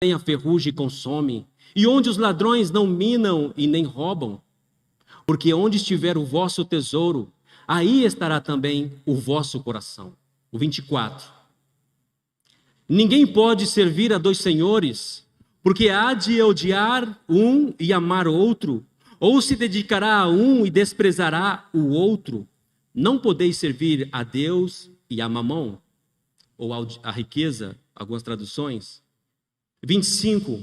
a ferrugem consome, e onde os ladrões não minam e nem roubam. Porque onde estiver o vosso tesouro, aí estará também o vosso coração. O 24. Ninguém pode servir a dois senhores, porque há de odiar um e amar o outro, ou se dedicará a um e desprezará o outro. Não podeis servir a Deus e a Mamon, ou a riqueza, algumas traduções. 25.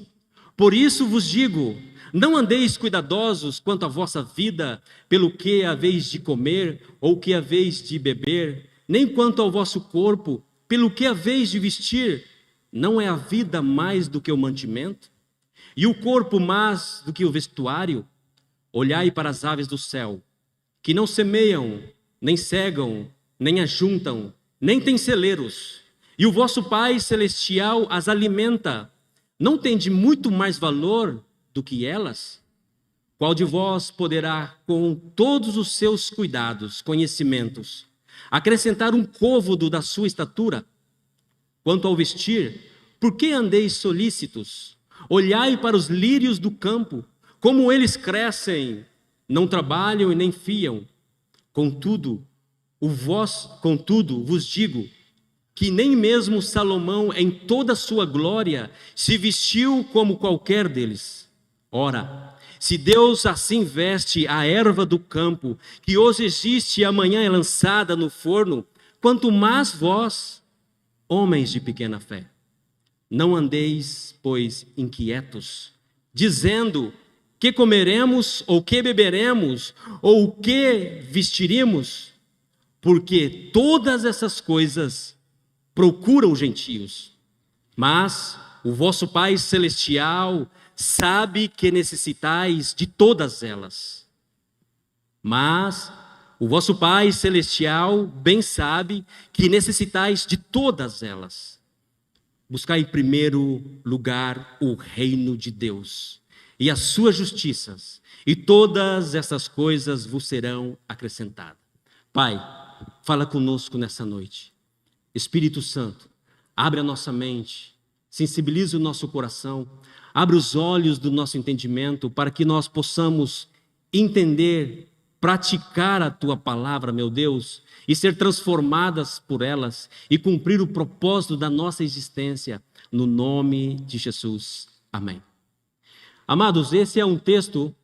Por isso vos digo, não andeis cuidadosos quanto à vossa vida, pelo que haveis de comer, ou que haveis de beber, nem quanto ao vosso corpo, pelo que haveis de vestir. Não é a vida mais do que o mantimento? E o corpo mais do que o vestuário? Olhai para as aves do céu, que não semeiam, nem cegam, nem ajuntam, nem têm celeiros, e o vosso Pai Celestial as alimenta. Não tem de muito mais valor do que elas? Qual de vós poderá, com todos os seus cuidados, conhecimentos, acrescentar um côvado da sua estatura? Quanto ao vestir, por que andeis solícitos? Olhai para os lírios do campo, como eles crescem, não trabalham e nem fiam. Contudo, vos digo, que nem mesmo Salomão, em toda a sua glória, se vestiu como qualquer deles. Ora, se Deus assim veste a erva do campo, que hoje existe e amanhã é lançada no forno, quanto mais vós, homens de pequena fé. Não andeis, pois, inquietos, dizendo: que comeremos, ou que beberemos, ou o que vestiremos? Porque todas essas coisas procuram os gentios, mas o vosso Pai Celestial sabe que necessitais de todas elas. Mas o vosso Pai Celestial bem sabe que necessitais de todas elas. Buscai em primeiro lugar o reino de Deus e as suas justiças, e todas essas coisas vos serão acrescentadas. Pai, fala conosco nessa noite. Espírito Santo, abre a nossa mente, sensibiliza o nosso coração, abre os olhos do nosso entendimento para que nós possamos entender, praticar a Tua palavra, meu Deus, e ser transformadas por elas e cumprir o propósito da nossa existência, no nome de Jesus. Amém. Amados, esse é um texto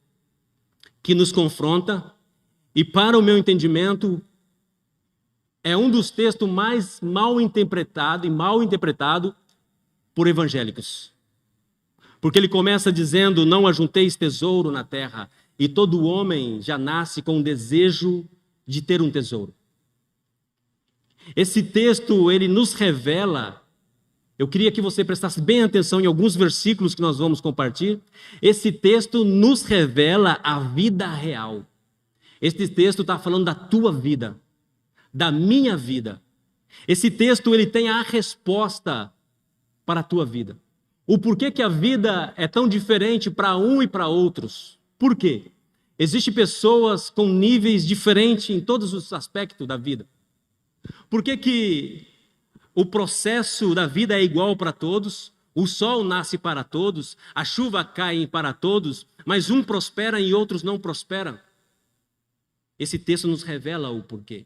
que nos confronta e, para o meu entendimento, é um dos textos mais mal interpretado por evangélicos. Porque ele começa dizendo: não ajunteis tesouro na terra, e todo homem já nasce com o desejo de ter um tesouro. Esse texto, ele nos revela, eu queria que você prestasse bem atenção em alguns versículos que nós vamos compartilhar. Esse texto nos revela a vida real. Esse texto está falando da tua vida, da minha vida. Esse texto, ele tem a resposta para a tua vida. O porquê que a vida é tão diferente para um e para outros. Por quê? Existem pessoas com níveis diferentes em todos os aspectos da vida. Por que o processo da vida é igual para todos? O sol nasce para todos, a chuva cai para todos, mas um prospera e outros não prosperam. Esse texto nos revela o porquê.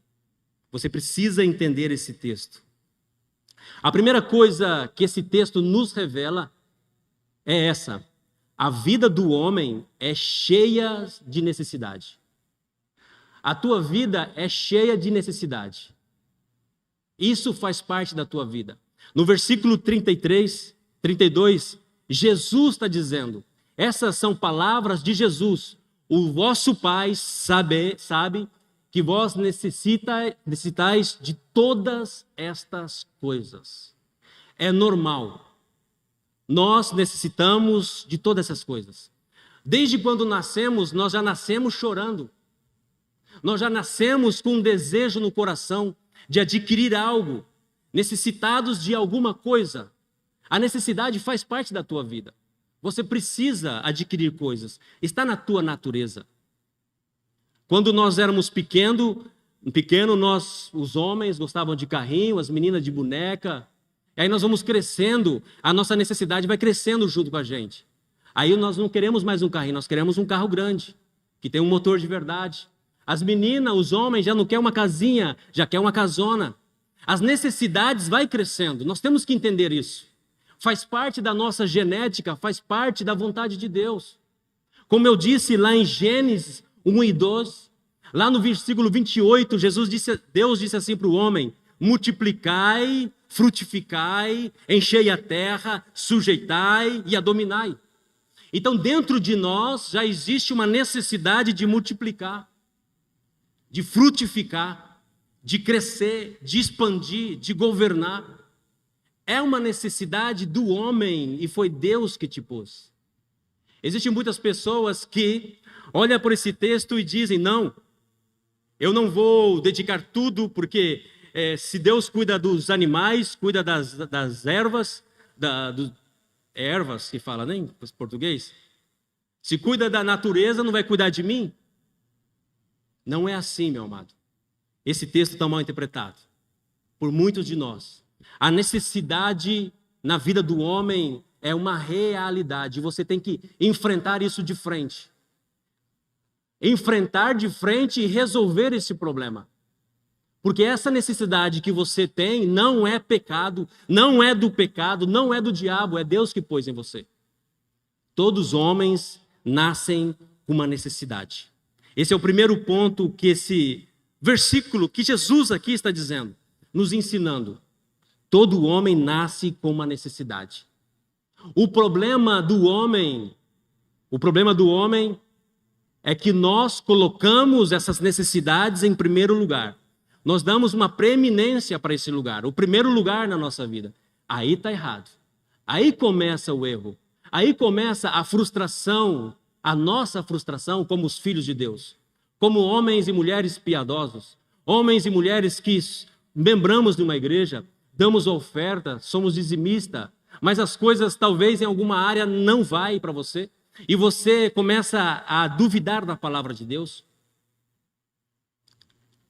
Você precisa entender esse texto. A primeira coisa que esse texto nos revela é essa: a vida do homem é cheia de necessidade. A tua vida é cheia de necessidade. Isso faz parte da tua vida. No versículo 32, Jesus está dizendo, essas são palavras de Jesus: o vosso Pai sabe que vós necessitais de todas estas coisas. É normal. Nós necessitamos de todas essas coisas. Desde quando nascemos, nós já nascemos chorando. Nós já nascemos com um desejo no coração de adquirir algo, necessitados de alguma coisa. A necessidade faz parte da tua vida. Você precisa adquirir coisas. Está na tua natureza. Quando nós éramos pequeno, nós, os homens, gostavam de carrinho, as meninas de boneca. E aí nós vamos crescendo, a nossa necessidade vai crescendo junto com a gente. Aí nós não queremos mais um carrinho, nós queremos um carro grande, que tem um motor de verdade. As meninas, os homens já não querem uma casinha, já querem uma casona. As necessidades vai crescendo, nós temos que entender isso. Faz parte da nossa genética, faz parte da vontade de Deus. Como eu disse lá em Gênesis 1 e 2, lá no versículo 28, Deus disse assim para o homem: multiplicai, frutificai, enchei a terra, sujeitai e a dominai. Então dentro de nós já existe uma necessidade de multiplicar, de frutificar, de crescer, de expandir, de governar. É uma necessidade do homem e foi Deus que te pôs. Existem muitas pessoas que olham por esse texto e dizem: não, eu não vou dedicar tudo, porque se Deus cuida dos animais, cuida das ervas, ervas que fala, né, em português, se cuida da natureza, não vai cuidar de mim? Não é assim, meu amado. Esse texto está mal interpretado por muitos de nós. A necessidade na vida do homem é uma realidade. Você tem que enfrentar isso de frente. Enfrentar de frente e resolver esse problema. Porque essa necessidade que você tem não é pecado, não é do pecado, não é do diabo, é Deus que pôs em você. Todos os homens nascem com uma necessidade. Esse é o primeiro ponto que esse versículo que Jesus aqui está dizendo, nos ensinando. Todo homem nasce com uma necessidade. O problema do homem é que nós colocamos essas necessidades em primeiro lugar. Nós damos uma preeminência para esse lugar, o primeiro lugar na nossa vida. Aí está errado. Aí começa o erro. Aí começa a frustração, a nossa frustração como os filhos de Deus. Como homens e mulheres piedosos, homens e mulheres que membramos de uma igreja, damos oferta, somos dizimistas, mas as coisas talvez em alguma área não vai para você, e você começa a duvidar da palavra de Deus.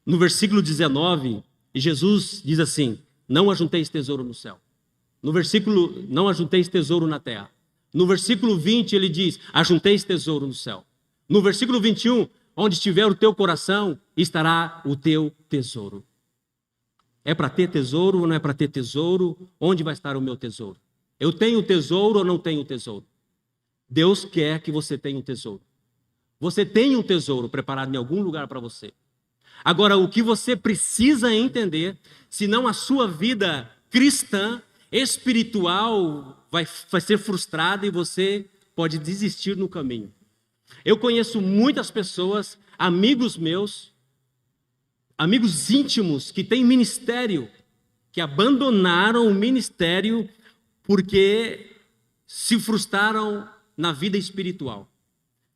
No versículo 19, Jesus diz assim: não ajunteis tesouro no céu. No versículo, não ajunteis tesouro na terra. No versículo 20 ele diz: ajunteis tesouro no céu. No versículo 21, onde estiver o teu coração, estará o teu tesouro. É para ter tesouro ou não é para ter tesouro? Onde vai estar o meu tesouro? Eu tenho tesouro ou não tenho tesouro? Deus quer que você tenha um tesouro. Você tem um tesouro preparado em algum lugar para você. Agora, o que você precisa entender, senão a sua vida cristã, espiritual, vai ser frustrada e você pode desistir no caminho. Eu conheço muitas pessoas, amigos meus, amigos íntimos que têm ministério, que abandonaram o ministério porque se frustraram na vida espiritual.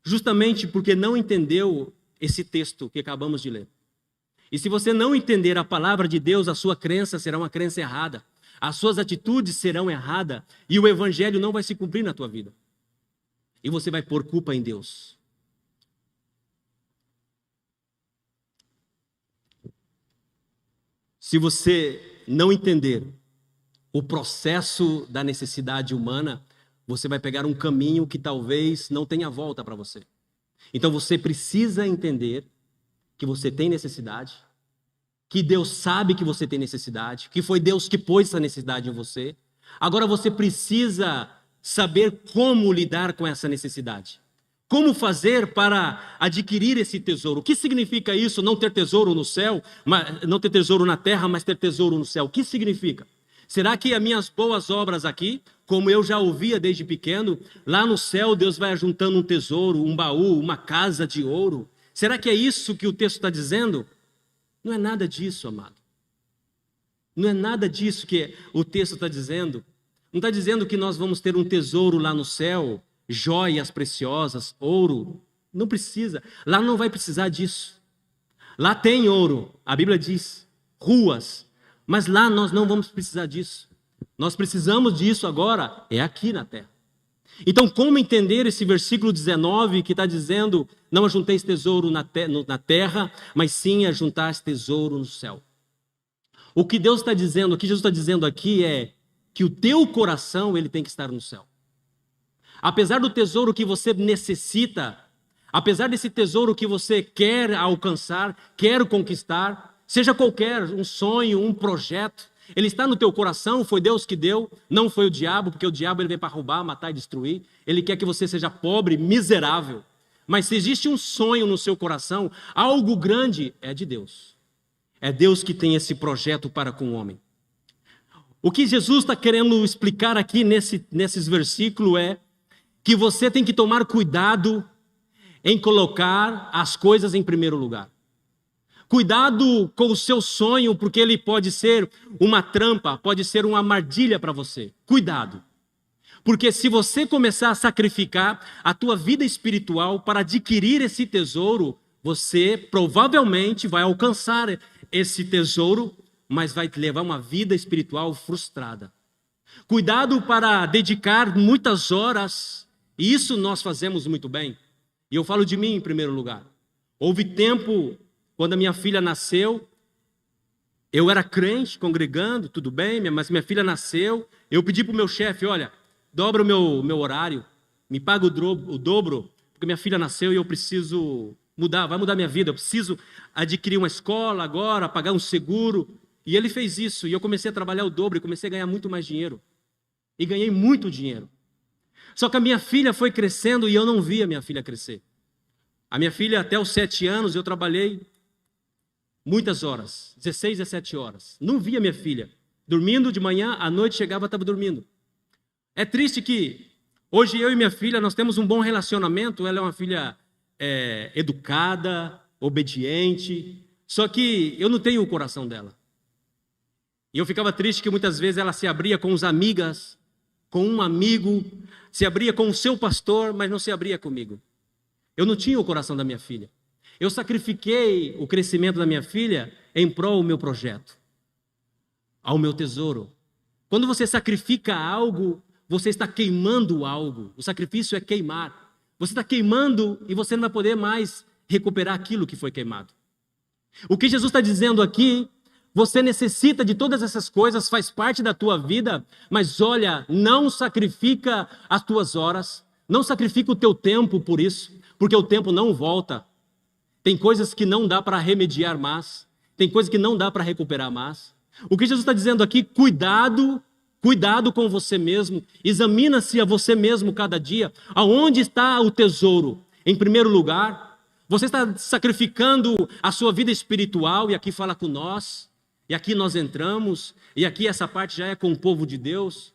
Justamente porque não entendeu esse texto que acabamos de ler. E se você não entender a palavra de Deus, a sua crença será uma crença errada. As suas atitudes serão erradas e o evangelho não vai se cumprir na tua vida. E você vai pôr culpa em Deus. Se você não entender o processo da necessidade humana, você vai pegar um caminho que talvez não tenha volta para você. Então você precisa entender que você tem necessidade, que Deus sabe que você tem necessidade, que foi Deus que pôs essa necessidade em você. Agora você precisa saber como lidar com essa necessidade. Como fazer para adquirir esse tesouro? O que significa isso, não ter tesouro no céu, não ter tesouro na terra, mas ter tesouro no céu? O que significa? Será que as minhas boas obras aqui, como eu já ouvia desde pequeno, lá no céu Deus vai juntando um tesouro, um baú, uma casa de ouro? Será que é isso que o texto está dizendo? Não é nada disso, amado. Não é nada disso que o texto está dizendo. Não está dizendo que nós vamos ter um tesouro lá no céu, joias preciosas, ouro. Não precisa. Lá não vai precisar disso. Lá tem ouro, a Bíblia diz, ruas. Mas lá nós não vamos precisar disso. Nós precisamos disso agora, é aqui na terra. Então, como entender esse versículo 19 que está dizendo: não ajunteis tesouro na terra, mas sim ajuntais tesouro no céu? O que Deus está dizendo, o que Jesus está dizendo aqui é: que o teu coração ele tem que estar no céu. Apesar do tesouro que você necessita, apesar desse tesouro que você quer alcançar, quer conquistar, seja qualquer um sonho, um projeto, ele está no teu coração, foi Deus que deu, não foi o diabo, porque o diabo ele vem para roubar, matar e destruir. Ele quer que você seja pobre, miserável. Mas se existe um sonho no seu coração, algo grande, é de Deus. É Deus que tem esse projeto para com o homem. O que Jesus está querendo explicar aqui nesses versículos é que você tem que tomar cuidado em colocar as coisas em primeiro lugar. Cuidado com o seu sonho, porque ele pode ser uma trampa, pode ser uma armadilha para você. Cuidado. Porque se você começar a sacrificar a tua vida espiritual para adquirir esse tesouro, você provavelmente vai alcançar esse tesouro, mas vai levar uma vida espiritual frustrada. Cuidado para dedicar muitas horas, e isso nós fazemos muito bem. E eu falo de mim em primeiro lugar. Houve tempo, quando a minha filha nasceu, eu era crente, congregando, tudo bem, mas minha filha nasceu, eu pedi para o meu chefe, olha, dobra o meu horário, me paga o dobro, porque minha filha nasceu e eu preciso mudar, vai mudar minha vida, eu preciso adquirir uma escola agora, pagar um seguro. E ele fez isso, e eu comecei a trabalhar o dobro, e comecei a ganhar muito mais dinheiro. E ganhei muito dinheiro. Só que a minha filha foi crescendo e eu não via a minha filha crescer. A minha filha, até os 7 anos, eu trabalhei muitas horas, 16, 17 horas. Não via minha filha. Dormindo de manhã, à noite chegava, estava dormindo. É triste que hoje eu e minha filha, nós temos um bom relacionamento. Ela é uma filha educada, obediente. Só que eu não tenho o coração dela. E eu ficava triste que muitas vezes ela se abria com as amigas, com um amigo, se abria com o seu pastor, mas não se abria comigo. Eu não tinha o coração da minha filha. Eu sacrifiquei o crescimento da minha filha em prol do meu projeto, ao meu tesouro. Quando você sacrifica algo, você está queimando algo. O sacrifício é queimar. Você está queimando e você não vai poder mais recuperar aquilo que foi queimado. O que Jesus está dizendo aqui, você necessita de todas essas coisas, faz parte da tua vida, mas olha, não sacrifica as tuas horas, não sacrifica o teu tempo por isso, porque o tempo não volta. Tem coisas que não dá para remediar mais, tem coisas que não dá para recuperar mais. O que Jesus está dizendo aqui, cuidado com você mesmo, examina-se a você mesmo cada dia, aonde está o tesouro? Em primeiro lugar, você está sacrificando a sua vida espiritual, e aqui fala com nós, e aqui nós entramos, e aqui essa parte já é com o povo de Deus.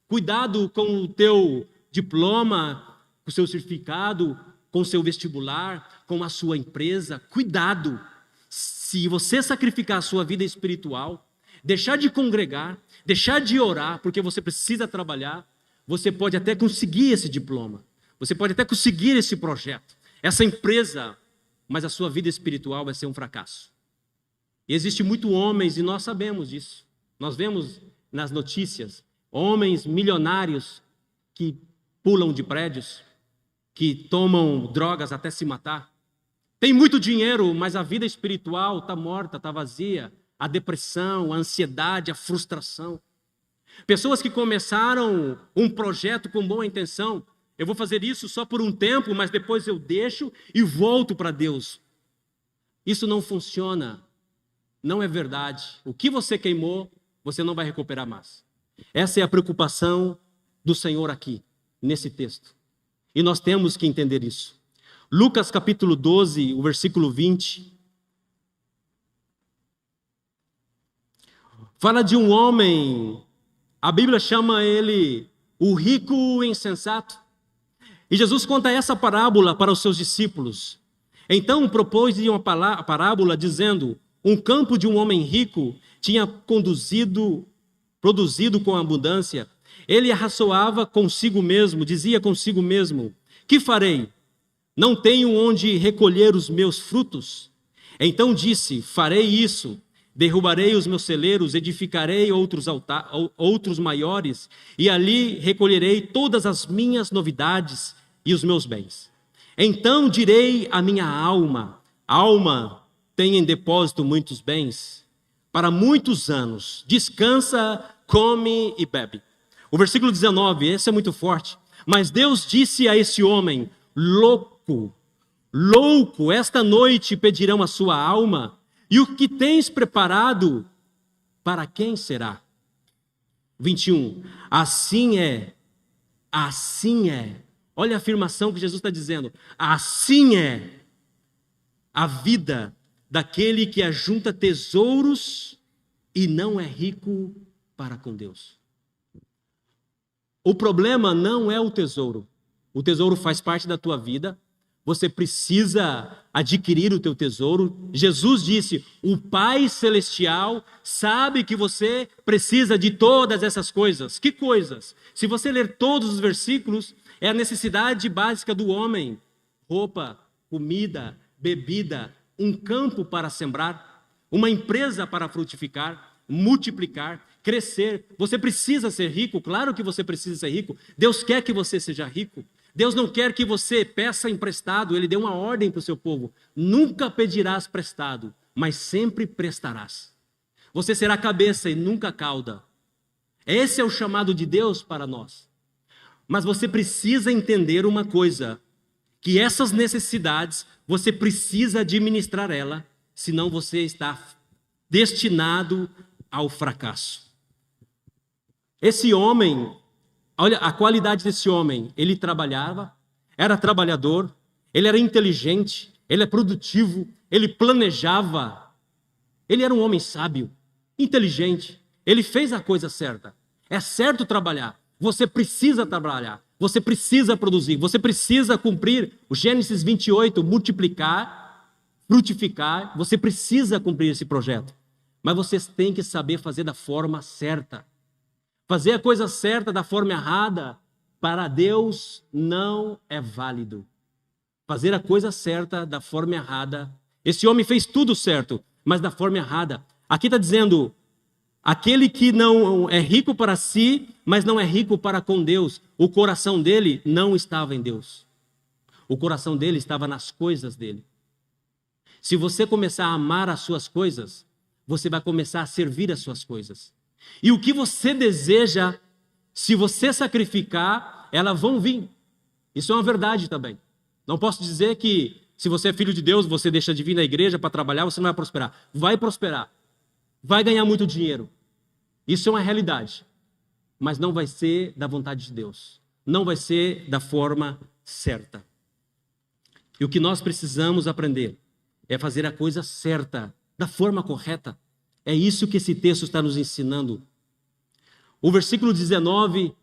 Cuidado com o teu diploma, com o seu certificado, com o seu vestibular, com a sua empresa. Cuidado. Se você sacrificar a sua vida espiritual, deixar de congregar, deixar de orar, porque você precisa trabalhar, você pode até conseguir esse diploma, você pode até conseguir esse projeto, essa empresa, mas a sua vida espiritual vai ser um fracasso. E existe muitos homens, e nós sabemos disso. Nós vemos nas notícias, homens milionários que pulam de prédios, que tomam drogas até se matar. Tem muito dinheiro, mas a vida espiritual está morta, está vazia. A depressão, a ansiedade, a frustração. Pessoas que começaram um projeto com boa intenção. Eu vou fazer isso só por um tempo, mas depois eu deixo e volto para Deus. Isso não funciona. Não é verdade. O que você queimou, você não vai recuperar mais. Essa é a preocupação do Senhor aqui, nesse texto. E nós temos que entender isso. Lucas capítulo 12, o versículo 20. Fala de um homem, a Bíblia chama ele o rico insensato. E Jesus conta essa parábola para os seus discípulos. Então propôs uma parábola dizendo: um campo de um homem rico tinha produzido com abundância. Ele arrazoava consigo mesmo, dizia consigo mesmo: que farei? Não tenho onde recolher os meus frutos? Então disse: farei isso, derrubarei os meus celeiros, edificarei outros maiores, e ali recolherei todas as minhas novidades e os meus bens. Então direi à minha alma: alma, tem em depósito muitos bens, para muitos anos, descansa come e bebe. O versículo 19, esse é muito forte. Mas Deus disse a esse homem: louco, louco, esta noite pedirão a sua alma, e o que tens preparado, para quem será? 21, assim é. Olha a afirmação que Jesus está dizendo. Assim é a vida daquele que ajunta tesouros e não é rico para com Deus. O problema não é o tesouro. O tesouro faz parte da tua vida. Você precisa adquirir o teu tesouro. Jesus disse: o Pai Celestial sabe que você precisa de todas essas coisas. Que coisas? Se você ler todos os versículos, é a necessidade básica do homem: roupa, comida, bebida, um campo para sembrar, uma empresa para frutificar, multiplicar, crescer. Você precisa ser rico, claro que você precisa ser rico. Deus quer que você seja rico. Deus não quer que você peça emprestado. Ele deu uma ordem para o seu povo: nunca pedirás prestado, mas sempre prestarás. Você será cabeça e nunca cauda. Esse é o chamado de Deus para nós. Mas você precisa entender uma coisa, que essas necessidades, você precisa administrar ela, senão você está destinado ao fracasso. Esse homem, olha a qualidade desse homem: ele trabalhava, era trabalhador, ele era inteligente, ele é produtivo, ele planejava, ele era um homem sábio, inteligente, ele fez a coisa certa. É certo trabalhar, você precisa trabalhar, você precisa produzir, você precisa cumprir o Gênesis 28, multiplicar, frutificar, você precisa cumprir esse projeto. Mas você tem que saber fazer da forma certa. Fazer a coisa certa da forma errada, para Deus não é válido. Fazer a coisa certa da forma errada. Esse homem fez tudo certo, mas da forma errada. Aqui está dizendo: aquele que não é rico para si, mas não é rico para com Deus. O coração dele não estava em Deus. O coração dele estava nas coisas dele. Se você começar a amar as suas coisas, você vai começar a servir as suas coisas. E o que você deseja, se você sacrificar, elas vão vir. Isso é uma verdade também. Não posso dizer que se você é filho de Deus, você deixa de vir na igreja para trabalhar, você não vai prosperar. Vai prosperar. Vai ganhar muito dinheiro. Isso é uma realidade. Mas não vai ser da vontade de Deus. Não vai ser da forma certa. E o que nós precisamos aprender é fazer a coisa certa, da forma correta. É isso que esse texto está nos ensinando. O versículo 19,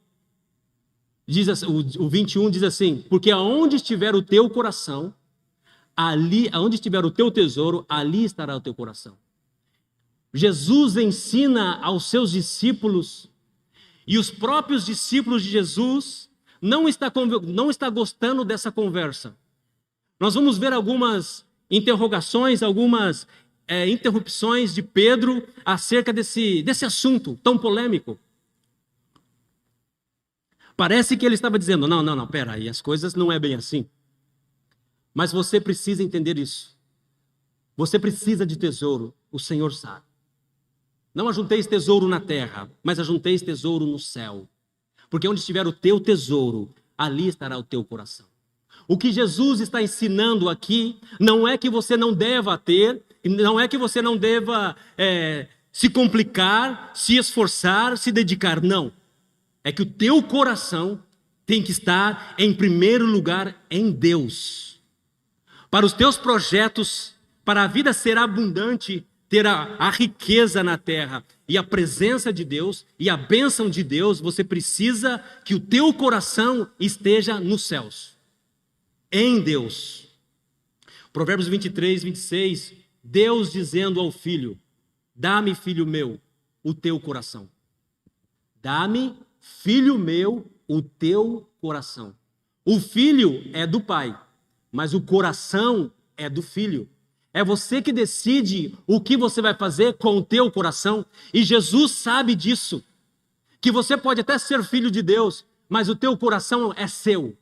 o 21 diz assim: porque aonde estiver o teu coração, aonde estiver o teu tesouro, ali estará o teu coração. Jesus ensina aos seus discípulos, e os próprios discípulos de Jesus não está gostando dessa conversa. Nós vamos ver algumas interrogações, algumas interrupções de Pedro acerca desse assunto tão polêmico. Parece que ele estava dizendo: não, pera aí, as coisas não é bem assim. Mas você precisa entender isso. Você precisa de tesouro, o Senhor sabe. Não ajunteis tesouro na terra, mas ajunteis tesouro no céu. Porque onde estiver o teu tesouro, ali estará o teu coração. O que Jesus está ensinando aqui não é que você não deva ter, não é que você não deva se complicar, se esforçar, se dedicar, não. É que o teu coração tem que estar em primeiro lugar em Deus. Para os teus projetos, para a vida ser abundante, ter a riqueza na terra e a presença de Deus e a bênção de Deus, você precisa que o teu coração esteja nos céus, em Deus. Provérbios 23, 26, Deus dizendo ao filho: dá-me, filho meu, o teu coração. Dá-me, filho meu, o teu coração. O filho é do pai, mas o coração é do filho. É você que decide o que você vai fazer com o teu coração. E Jesus sabe disso. Que você pode até ser filho de Deus, mas o teu coração é seu.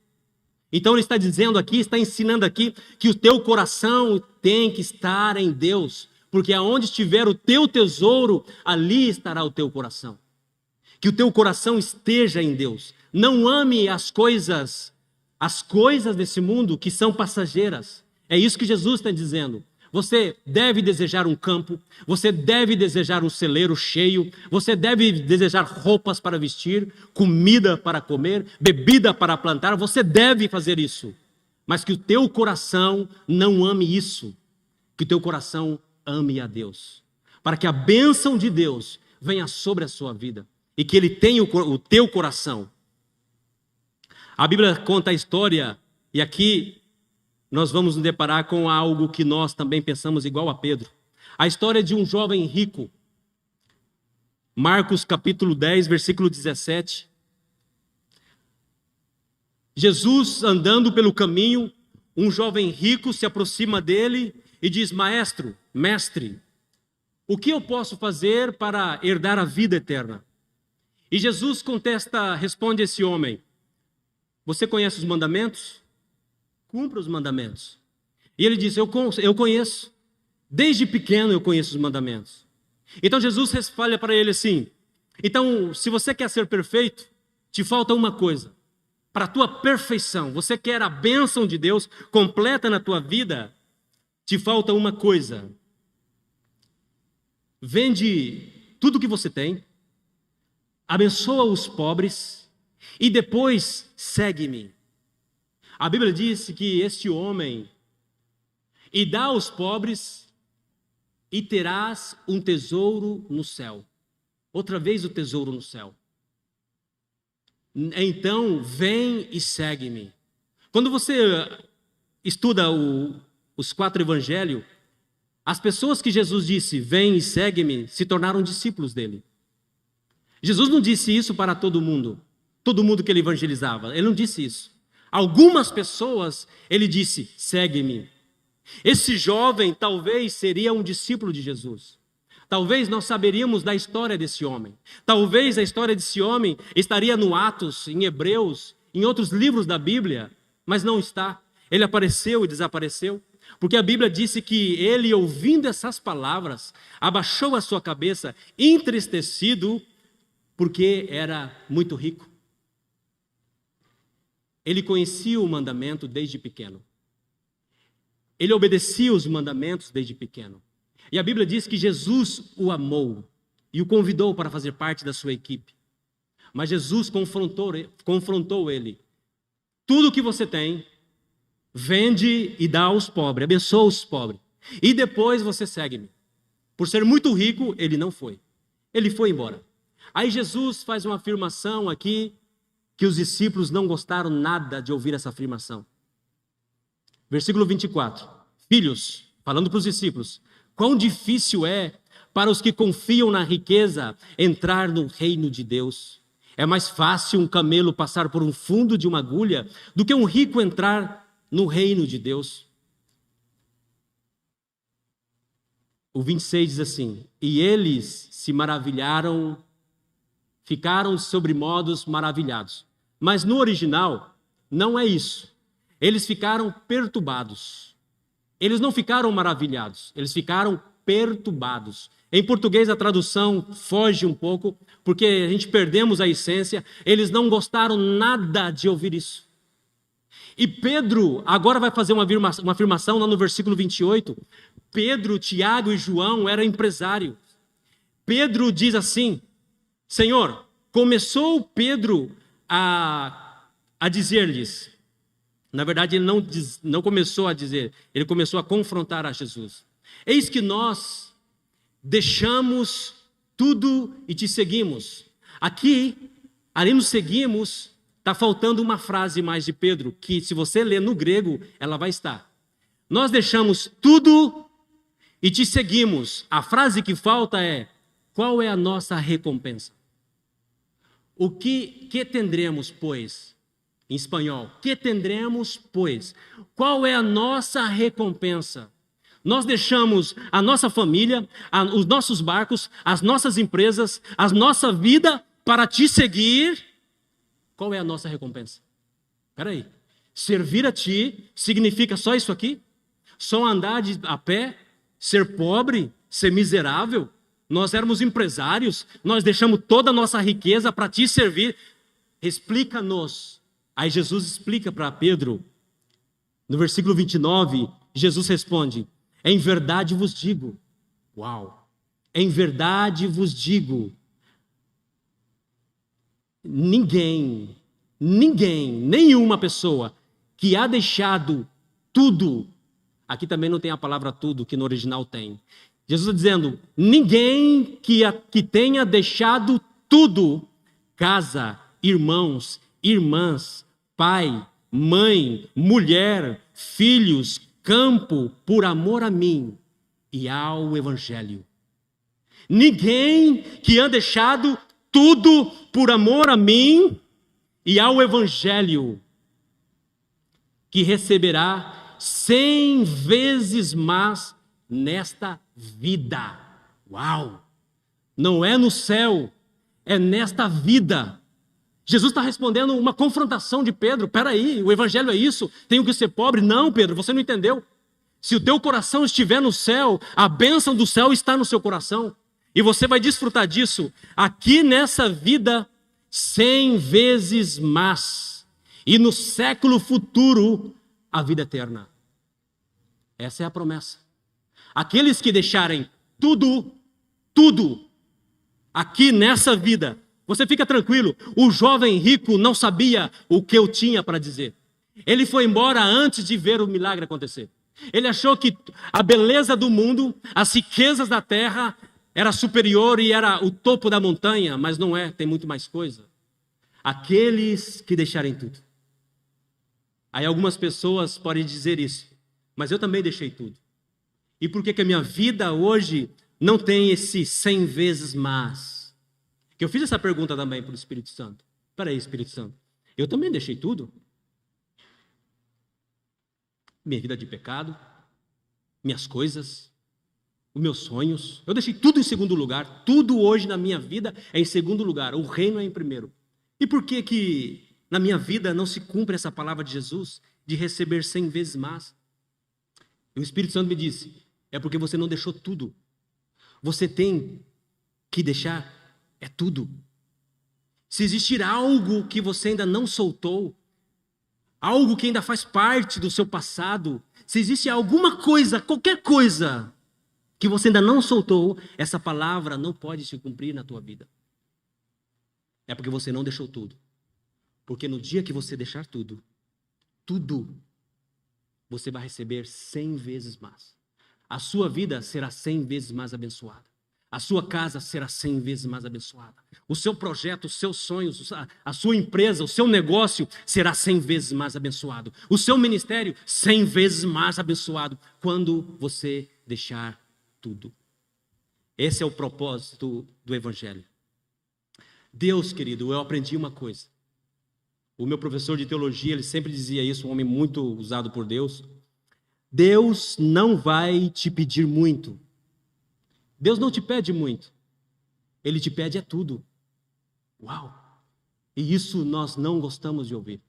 Então ele está dizendo aqui, está ensinando aqui, que o teu coração tem que estar em Deus. Porque aonde estiver o teu tesouro, ali estará o teu coração. que o teu coração esteja em Deus. Não ame as coisas desse mundo que são passageiras. É isso que Jesus está dizendo. Você deve desejar um campo, você deve desejar um celeiro cheio, você deve desejar roupas para vestir, comida para comer, bebida para plantar, você deve fazer isso. Mas que o teu coração não ame isso, que o teu coração ame a Deus, para que a bênção de Deus venha sobre a sua vida e que Ele tenha o teu coração. A Bíblia conta a história, e aqui nós vamos nos deparar com algo que nós também pensamos igual a Pedro. A história de um jovem rico. Marcos capítulo 10, versículo 17. Jesus andando pelo caminho, um jovem rico se aproxima dele e diz: mestre, o que eu posso fazer para herdar a vida eterna? E Jesus responde a esse homem: você conhece os mandamentos? Cumpra os mandamentos. E ele diz: eu conheço. Desde pequeno eu conheço os mandamentos. Então Jesus fala para ele assim: então, se você quer ser perfeito, te falta uma coisa. Para a tua perfeição, você quer a bênção de Deus completa na tua vida, te falta uma coisa. Vende tudo que você tem, abençoa os pobres e depois segue-me. A Bíblia diz que este homem, e dá aos pobres, e terás um tesouro no céu. Outra vez o tesouro no céu. Então, vem e segue-me. Quando você estuda os 4 evangelhos, as pessoas que Jesus disse, vem e segue-me, se tornaram discípulos dele. Jesus não disse isso para todo mundo que ele evangelizava. Ele não disse isso. Algumas pessoas, ele disse, segue-me. Esse jovem talvez seria um discípulo de Jesus. Talvez nós saberíamos da história desse homem. Talvez a história desse homem estaria no Atos, em Hebreus, em outros livros da Bíblia, mas não está. Ele apareceu e desapareceu. Porque a Bíblia disse que ele, ouvindo essas palavras, abaixou a sua cabeça, entristecido, porque era muito rico. Ele conhecia o mandamento desde pequeno. Ele obedecia os mandamentos desde pequeno. E a Bíblia diz que Jesus o amou e o convidou para fazer parte da sua equipe. Mas Jesus confrontou ele. Tudo que você tem, vende e dá aos pobres, abençoa os pobres. E depois você segue-me. Por ser muito rico, ele não foi. Ele foi embora. Aí Jesus faz uma afirmação aqui, que os discípulos não gostaram nada de ouvir essa afirmação. Versículo 24. Filhos, falando para os discípulos, quão difícil é para os que confiam na riqueza entrar no reino de Deus. É mais fácil um camelo passar por um fundo de uma agulha do que um rico entrar no reino de Deus. O 26 diz assim, e eles se maravilharam, ficaram sobremodos maravilhados. Mas no original, não é isso. Eles ficaram perturbados. Eles não ficaram maravilhados, eles ficaram perturbados. Em português a tradução foge um pouco, porque a gente perdemos a essência. Eles não gostaram nada de ouvir isso. E Pedro agora vai fazer uma afirmação lá no versículo 28. Pedro, Tiago e João eram empresários. Pedro diz assim, Senhor, começou Pedro a dizer-lhes, na verdade ele não começou a dizer, ele começou a confrontar a Jesus. Eis que nós deixamos tudo e te seguimos. Ali nos seguimos, está faltando uma frase mais de Pedro, que se você ler no grego, ela vai estar. Nós deixamos tudo e te seguimos. A frase que falta é, qual é a nossa recompensa? O que tendremos, pois? Em espanhol, que tendremos, pois? Qual é a nossa recompensa? Nós deixamos a nossa família, os nossos barcos, as nossas empresas, a nossa vida para te seguir. Qual é a nossa recompensa? Espera aí. Servir a ti significa só isso aqui? Só andar a pé? Ser pobre? Ser miserável? Nós éramos empresários, nós deixamos toda a nossa riqueza para te servir. Explica-nos. Aí Jesus explica para Pedro, no versículo 29, Jesus responde: em verdade vos digo, uau, em verdade vos digo, nenhuma pessoa que há deixado tudo, aqui também não tem a palavra tudo, que no original tem. Jesus está dizendo, ninguém que tenha deixado tudo, casa, irmãos, irmãs, pai, mãe, mulher, filhos, campo, por amor a mim e ao Evangelho. Ninguém que anda deixado tudo por amor a mim e ao Evangelho, que receberá 100 vezes mais nesta vida. Uau! Não é no céu, é nesta vida. Jesus está respondendo uma confrontação de Pedro. Peraí, o evangelho é isso? Tenho que ser pobre? Não, Pedro, você não entendeu. Se o teu coração estiver no céu, a bênção do céu está no seu coração. E você vai desfrutar disso aqui nessa vida 100 vezes mais. E no século futuro, a vida eterna. Essa é a promessa. Aqueles que deixarem tudo, aqui nessa vida, você fica tranquilo, o jovem rico não sabia o que eu tinha para dizer. Ele foi embora antes de ver o milagre acontecer. Ele achou que a beleza do mundo, as riquezas da terra, era superior e era o topo da montanha, mas não é, tem muito mais coisa. Aqueles que deixarem tudo. Aí algumas pessoas podem dizer isso, mas eu também deixei tudo. E por que a minha vida hoje não tem esse 100 vezes mais? Que eu fiz essa pergunta também para o Espírito Santo. Espera aí, Espírito Santo. Eu também deixei tudo. Minha vida de pecado, minhas coisas, os meus sonhos. Eu deixei tudo em segundo lugar. Tudo hoje na minha vida é em segundo lugar. O reino é em primeiro. E por que na minha vida não se cumpre essa palavra de Jesus de receber 100 vezes mais? E o Espírito Santo me disse, é porque você não deixou tudo. Você tem que deixar é tudo. Se existir algo que você ainda não soltou, algo que ainda faz parte do seu passado, se existe alguma coisa, qualquer coisa, que você ainda não soltou, essa palavra não pode se cumprir na tua vida. É porque você não deixou tudo. Porque no dia que você deixar tudo, você vai receber 100 vezes mais. A sua vida será 100 vezes mais abençoada. A sua casa será 100 vezes mais abençoada. O seu projeto, os seus sonhos, a sua empresa, o seu negócio será 100 vezes mais abençoado. O seu ministério, 100 vezes mais abençoado quando você deixar tudo. Esse é o propósito do Evangelho. Deus, querido, eu aprendi uma coisa. O meu professor de teologia, ele sempre dizia isso, um homem muito usado por Deus. Deus não vai te pedir muito. Deus não te pede muito. Ele te pede é tudo. Uau! E isso nós não gostamos de ouvir.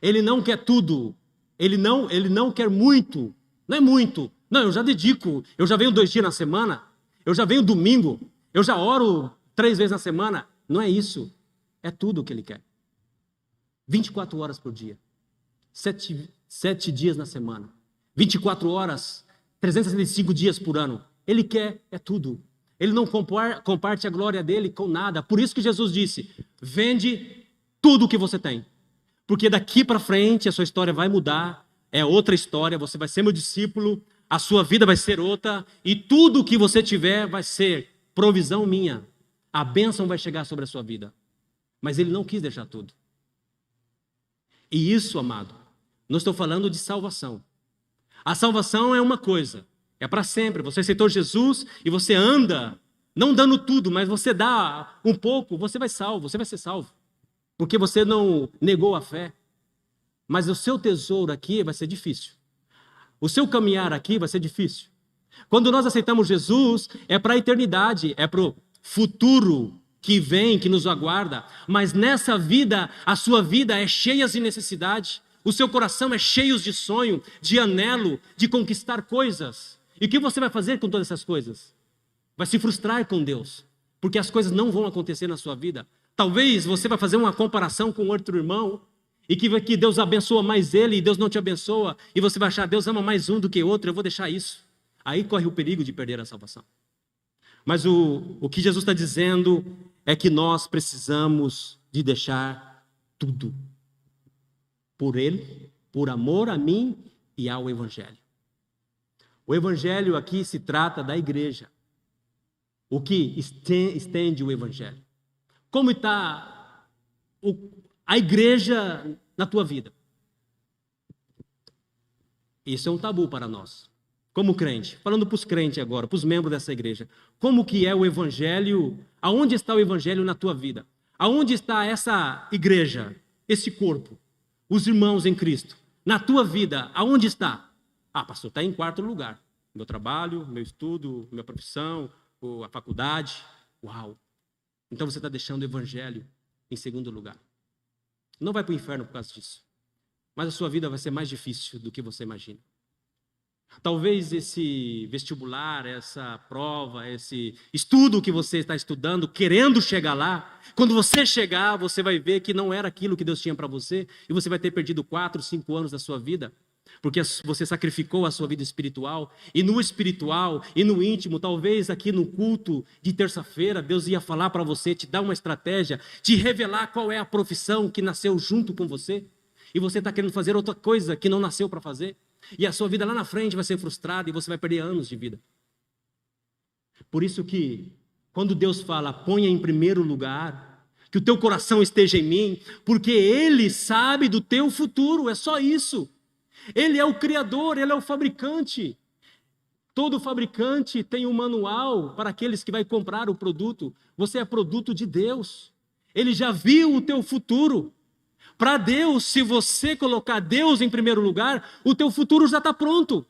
Ele não quer tudo. Ele não quer muito. Não é muito. Não, eu já dedico. Eu já venho 2 dias na semana. Eu já venho domingo. Eu já oro 3 vezes na semana. Não é isso. É tudo o que ele quer. 24 horas por dia. 7 dias na semana. 24 horas, 365 dias por ano. Ele quer é tudo. Ele não comparte a glória dele com nada. Por isso que Jesus disse, vende tudo o que você tem. Porque daqui para frente a sua história vai mudar. É outra história, você vai ser meu discípulo. A sua vida vai ser outra. E tudo o que você tiver vai ser provisão minha. A bênção vai chegar sobre a sua vida. Mas ele não quis deixar tudo. E isso, amado, não estou falando de salvação. A salvação é uma coisa. É para sempre. Você aceitou Jesus e você anda, não dando tudo, mas você dá um pouco, você vai salvo, você vai ser salvo. Porque você não negou a fé. Mas o seu tesouro aqui vai ser difícil. O seu caminhar aqui vai ser difícil. Quando nós aceitamos Jesus, é para a eternidade, é para o futuro que vem, que nos aguarda. Mas nessa vida, a sua vida é cheia de necessidade. O seu coração é cheio de sonho, de anelo, de conquistar coisas. E o que você vai fazer com todas essas coisas? vai se frustrar com Deus, porque as coisas não vão acontecer na sua vida. Talvez você vai fazer uma comparação com outro irmão, e que Deus abençoa mais ele, e Deus não te abençoa, e você vai achar, Deus ama mais um do que outro, eu vou deixar isso. Aí corre o perigo de perder a salvação. Mas o que Jesus está dizendo é que nós precisamos de deixar tudo por Ele, por amor a mim e ao Evangelho. O Evangelho aqui se trata da igreja. O que estende o Evangelho? Como está a igreja na tua vida? Isso é um tabu para nós. Como crente, falando para os crentes agora, para os membros dessa igreja, como que é o Evangelho, aonde está o Evangelho na tua vida? Aonde está essa igreja, esse corpo, os irmãos em Cristo? Na tua vida, aonde está? Ah, pastor, está em quarto lugar. Meu trabalho, meu estudo, minha profissão, a faculdade. Uau! Então você está deixando o Evangelho em segundo lugar. Não vai para o inferno por causa disso. Mas a sua vida vai ser mais difícil do que você imagina. Talvez esse vestibular, essa prova, esse estudo que você está estudando, querendo chegar lá, quando você chegar, você vai ver que não era aquilo que Deus tinha para você, e você vai ter perdido 4, 5 anos da sua vida, porque você sacrificou a sua vida espiritual, e no espiritual e no íntimo, talvez aqui no culto de terça-feira, Deus ia falar para você, te dar uma estratégia, te revelar qual é a profissão que nasceu junto com você, e você está querendo fazer outra coisa que não nasceu para fazer. E a sua vida lá na frente vai ser frustrada e você vai perder anos de vida. Por isso que, quando Deus fala, ponha em primeiro lugar, que o teu coração esteja em mim, porque Ele sabe do teu futuro, é só isso. Ele é o Criador, Ele é o fabricante. Todo fabricante tem um manual para aqueles que vai comprar o produto. Você é produto de Deus. Ele já viu o teu futuro. Para Deus, se você colocar Deus em primeiro lugar, o teu futuro já está pronto,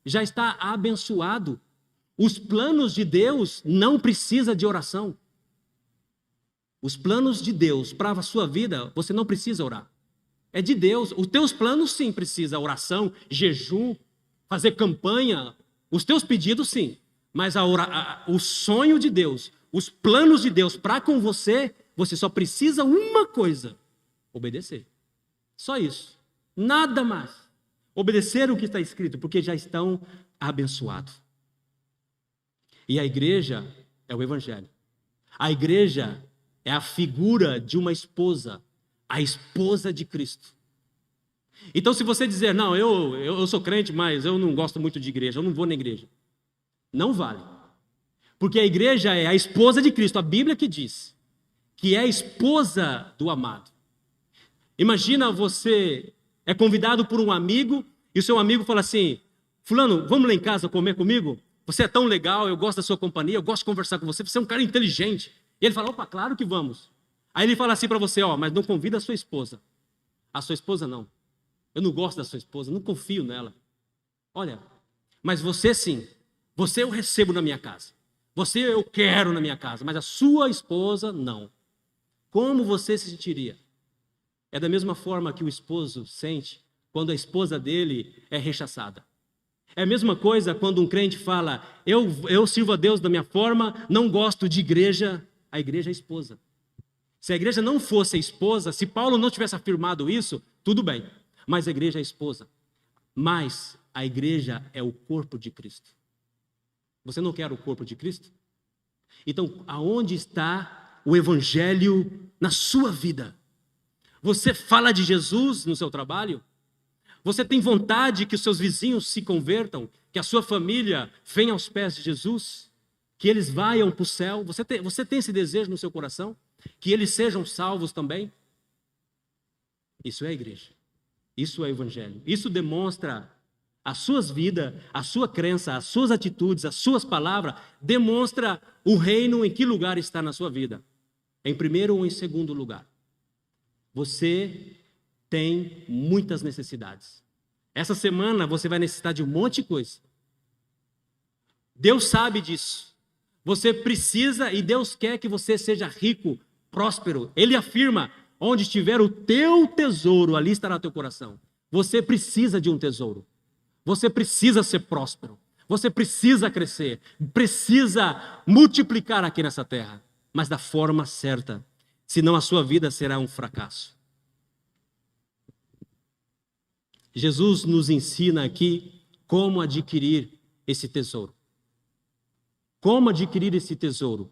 já está abençoado. Os planos de Deus não precisam de oração. Os planos de Deus para a sua vida, você não precisa orar. É de Deus. Os teus planos sim precisam oração, jejum, fazer campanha. Os teus pedidos sim. Mas o sonho de Deus, os planos de Deus para com você, você só precisa uma coisa. Obedecer. Só isso. Nada mais. Obedecer o que está escrito, porque já estão abençoados. E a igreja é o Evangelho. A igreja é a figura de uma esposa, a esposa de Cristo. Então, se você dizer, não, eu sou crente, mas eu não gosto muito de igreja, eu não vou na igreja. Não vale. Porque a igreja é a esposa de Cristo. A Bíblia que diz que é a esposa do amado. Imagina você é convidado por um amigo e o seu amigo fala assim, fulano, vamos lá em casa comer comigo? Você é tão legal, eu gosto da sua companhia, eu gosto de conversar com você, você é um cara inteligente. E ele fala, opa, claro que vamos. Aí ele fala assim para você, mas não convida a sua esposa. A sua esposa não. Eu não gosto da sua esposa, não confio nela. Olha, mas você sim, você eu recebo na minha casa. Você eu quero na minha casa, mas a sua esposa não. Como você se sentiria? É da mesma forma que o esposo sente quando a esposa dele é rechaçada. É a mesma coisa quando um crente fala, eu sirvo a Deus da minha forma, não gosto de igreja. A igreja é a esposa. Se a igreja não fosse a esposa, se Paulo não tivesse afirmado isso, tudo bem. Mas a igreja é a esposa. Mas a igreja é o corpo de Cristo. Você não quer o corpo de Cristo? Então, aonde está o Evangelho na sua vida? Você fala de Jesus no seu trabalho? Você tem vontade que os seus vizinhos se convertam? Que a sua família venha aos pés de Jesus? Que eles vayam para o céu? Você tem esse desejo no seu coração? Que eles sejam salvos também? Isso é a igreja. Isso é o Evangelho. Isso demonstra as suas vidas, a sua crença, as suas atitudes, as suas palavras, demonstra o reino em que lugar está na sua vida. Em primeiro ou em segundo lugar. Você tem muitas necessidades. Essa semana você vai necessitar de um monte de coisa. Deus sabe disso. Você precisa e Deus quer que você seja rico, próspero. Ele afirma, onde estiver o teu tesouro, ali estará o teu coração. Você precisa de um tesouro. Você precisa ser próspero. Você precisa crescer, precisa multiplicar aqui nessa terra, mas da forma certa, senão a sua vida será um fracasso. Jesus nos ensina aqui como adquirir esse tesouro. Como adquirir esse tesouro?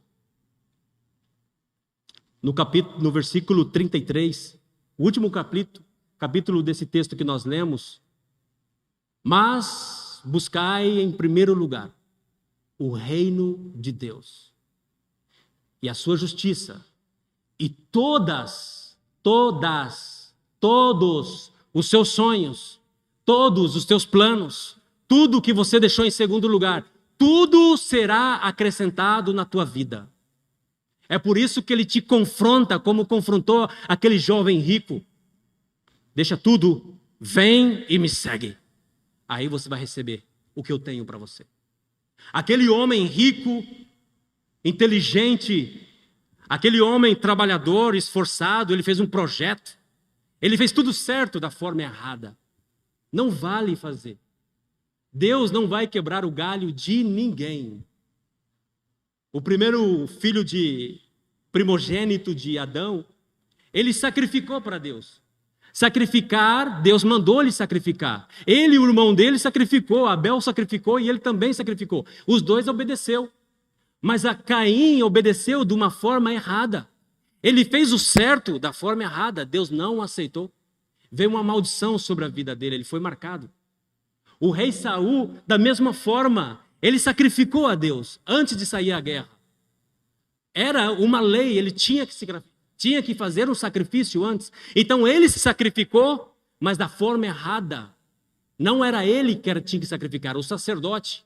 No versículo 33, o último capítulo desse texto que nós lemos, mas buscai em primeiro lugar o reino de Deus e a sua justiça, e todos os seus sonhos, todos os teus planos, tudo que você deixou em segundo lugar, tudo será acrescentado na tua vida. É por isso que ele te confronta, como confrontou aquele jovem rico. Deixa tudo, vem e me segue. Aí você vai receber o que eu tenho para você. Aquele homem rico, inteligente, aquele homem trabalhador, esforçado, ele fez um projeto. Ele fez tudo certo da forma errada. Não vale fazer. Deus não vai quebrar o galho de ninguém. O primeiro filho primogênito de Adão, ele sacrificou para Deus. Sacrificar, Deus mandou ele sacrificar. Ele e o irmão dele sacrificou, Abel sacrificou e ele também sacrificou. Os dois obedeceu. Mas a Caim obedeceu de uma forma errada. Ele fez o certo da forma errada, Deus não aceitou. Veio uma maldição sobre a vida dele, ele foi marcado. O rei Saul, da mesma forma, ele sacrificou a Deus antes de sair à guerra. Era uma lei, ele tinha que fazer um sacrifício antes. Então ele se sacrificou, mas da forma errada. Não era ele que tinha que sacrificar, o sacerdote.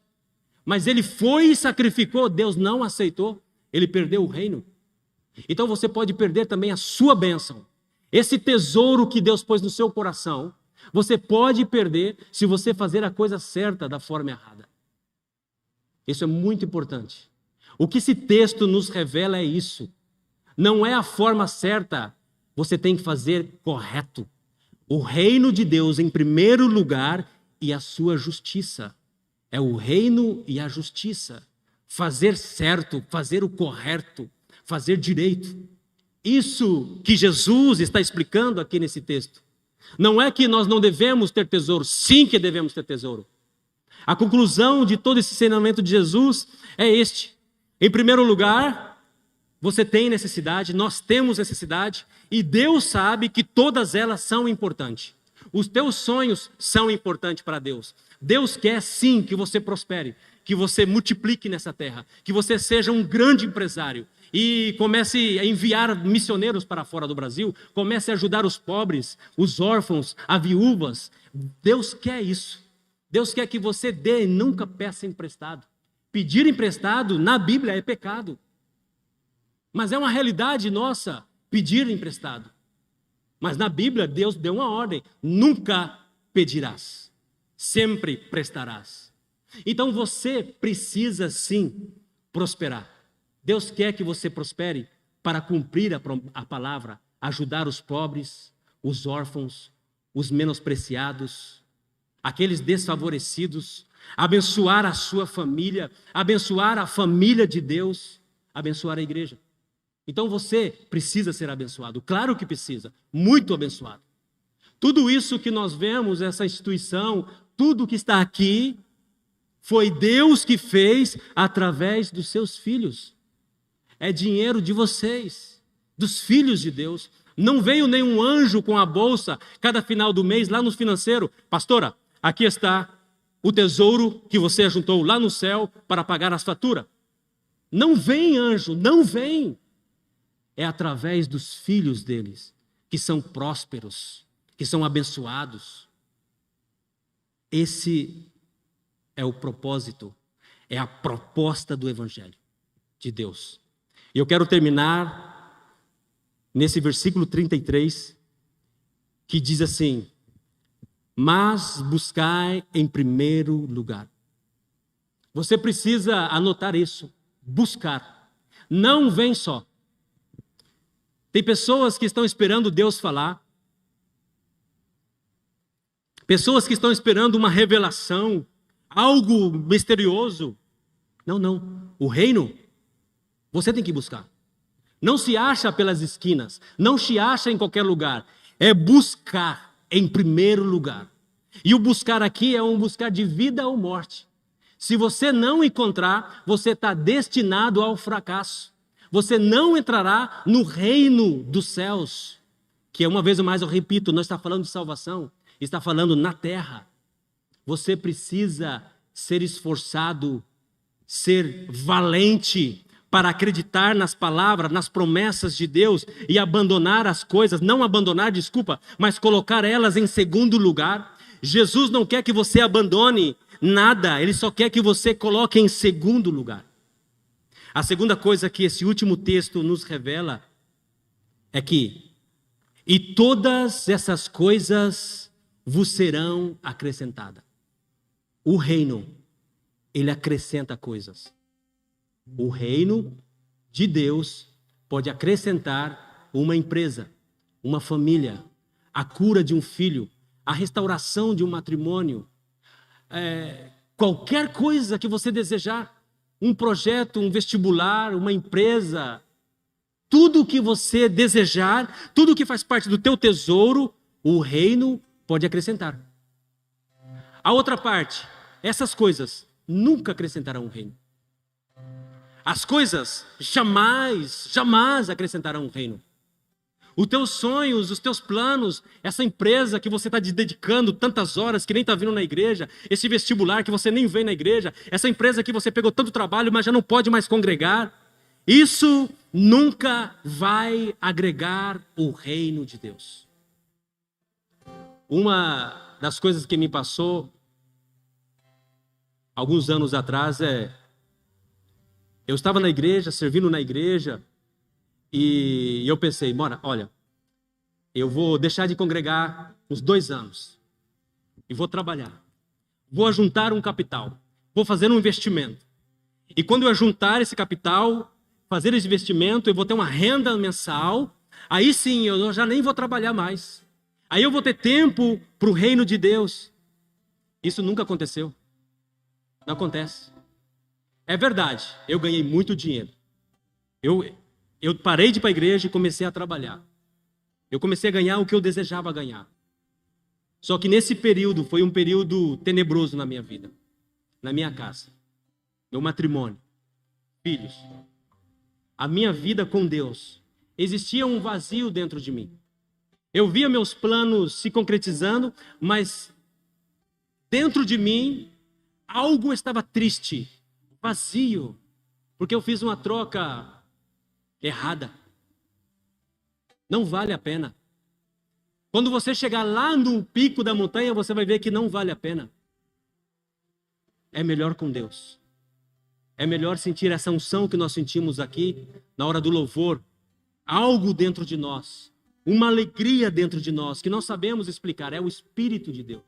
Mas ele foi e sacrificou, Deus não aceitou, ele perdeu o reino. Então você pode perder também a sua bênção. Esse tesouro que Deus pôs no seu coração, você pode perder se você fazer a coisa certa da forma errada. Isso é muito importante. O que esse texto nos revela é isso. Não é a forma certa, você tem que fazer correto. O reino de Deus em primeiro lugar e a sua justiça. É o reino e a justiça. Fazer certo, fazer o correto, fazer direito. Isso que Jesus está explicando aqui nesse texto. Não é que nós não devemos ter tesouro, sim que devemos ter tesouro. A conclusão de todo esse ensinamento de Jesus é este. Em primeiro lugar, você tem necessidade, nós temos necessidade, e Deus sabe que todas elas são importantes. Os teus sonhos são importantes para Deus. Deus quer sim que você prospere, que você multiplique nessa terra, que você seja um grande empresário e comece a enviar missioneiros para fora do Brasil, comece a ajudar os pobres, os órfãos, as viúvas. Deus quer isso. Deus quer que você dê e nunca peça emprestado. Pedir emprestado na Bíblia é pecado. Mas é uma realidade nossa pedir emprestado. Mas na Bíblia Deus deu uma ordem: nunca pedirás, sempre prestarás. Então você precisa sim prosperar. Deus quer que você prospere para cumprir a palavra, ajudar os pobres, os órfãos, os menospreciados, aqueles desfavorecidos, abençoar a sua família, abençoar a família de Deus, abençoar a igreja. Então você precisa ser abençoado, claro que precisa, muito abençoado. Tudo isso que nós vemos, essa instituição, tudo que está aqui, foi Deus que fez através dos seus filhos. É dinheiro de vocês, dos filhos de Deus. Não veio nenhum anjo com a bolsa, cada final do mês, lá no financeiro. Pastora, aqui está o tesouro que você ajuntou lá no céu para pagar as faturas. Não vem anjo, não vem. É através dos filhos deles, que são prósperos, que são abençoados. Esse é o propósito, é a proposta do Evangelho de Deus. E eu quero terminar nesse versículo 33, que diz assim: mas buscai em primeiro lugar. Você precisa anotar isso, buscar. Não vem só. Tem pessoas que estão esperando Deus falar, pessoas que estão esperando uma revelação, algo misterioso. Não, não. O reino, você tem que buscar. Não se acha pelas esquinas, não se acha em qualquer lugar. É buscar em primeiro lugar. E o buscar aqui é um buscar de vida ou morte. Se você não encontrar, você está destinado ao fracasso. Você não entrará no reino dos céus. Que uma vez mais eu repito, não está falando de salvação, está falando na terra. Você precisa ser esforçado, ser valente para acreditar nas palavras, nas promessas de Deus e abandonar as coisas, não abandonar, desculpa, mas colocar elas em segundo lugar. Jesus não quer que você abandone nada, Ele só quer que você coloque em segundo lugar. A segunda coisa que esse último texto nos revela é que e todas essas coisas vos serão acrescentadas. O reino, ele acrescenta coisas. O reino de Deus pode acrescentar uma empresa, uma família, a cura de um filho, a restauração de um matrimônio, qualquer coisa que você desejar, um projeto, um vestibular, uma empresa, tudo o que você desejar, tudo que faz parte do teu tesouro, o reino pode acrescentar. A outra parte, essas coisas nunca acrescentarão o reino. As coisas jamais acrescentarão o reino. Os teus sonhos, os teus planos, essa empresa que você está dedicando tantas horas que nem está vindo na igreja, esse vestibular que você nem vem na igreja, essa empresa que você pegou tanto trabalho, mas já não pode mais congregar, isso nunca vai agregar o reino de Deus. Uma das coisas que me passou alguns anos atrás eu estava na igreja, servindo na igreja, e eu pensei, olha, eu vou deixar de congregar uns 2 anos e vou trabalhar. Vou juntar um capital, vou fazer um investimento. E quando eu juntar esse capital, fazer esse investimento, eu vou ter uma renda mensal, aí sim, eu já nem vou trabalhar mais. Aí eu vou ter tempo para o reino de Deus. Isso nunca aconteceu. Não acontece. É verdade, eu ganhei muito dinheiro. Eu parei de ir para a igreja e comecei a trabalhar. Eu comecei a ganhar o que eu desejava ganhar. Só que nesse período, foi um período tenebroso na minha vida. Na minha casa. Meu matrimônio. Filhos. A minha vida com Deus. Existia um vazio dentro de mim. Eu via meus planos se concretizando, mas dentro de mim, algo estava triste, vazio, porque eu fiz uma troca errada. Não vale a pena. Quando você chegar lá no pico da montanha, você vai ver que não vale a pena. É melhor com Deus. É melhor sentir essa unção que nós sentimos aqui, na hora do louvor. Algo dentro de nós. Uma alegria dentro de nós, que não sabemos explicar. É o Espírito de Deus.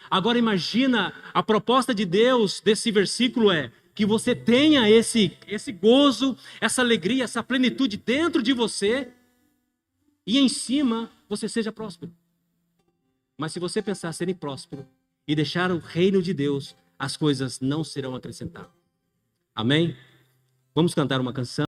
Agora imagina, a proposta de Deus desse versículo é que você tenha esse gozo, essa alegria, essa plenitude dentro de você e em cima você seja próspero. Mas se você pensar ser próspero e deixar o reino de Deus, as coisas não serão acrescentadas. Amém? Vamos cantar uma canção.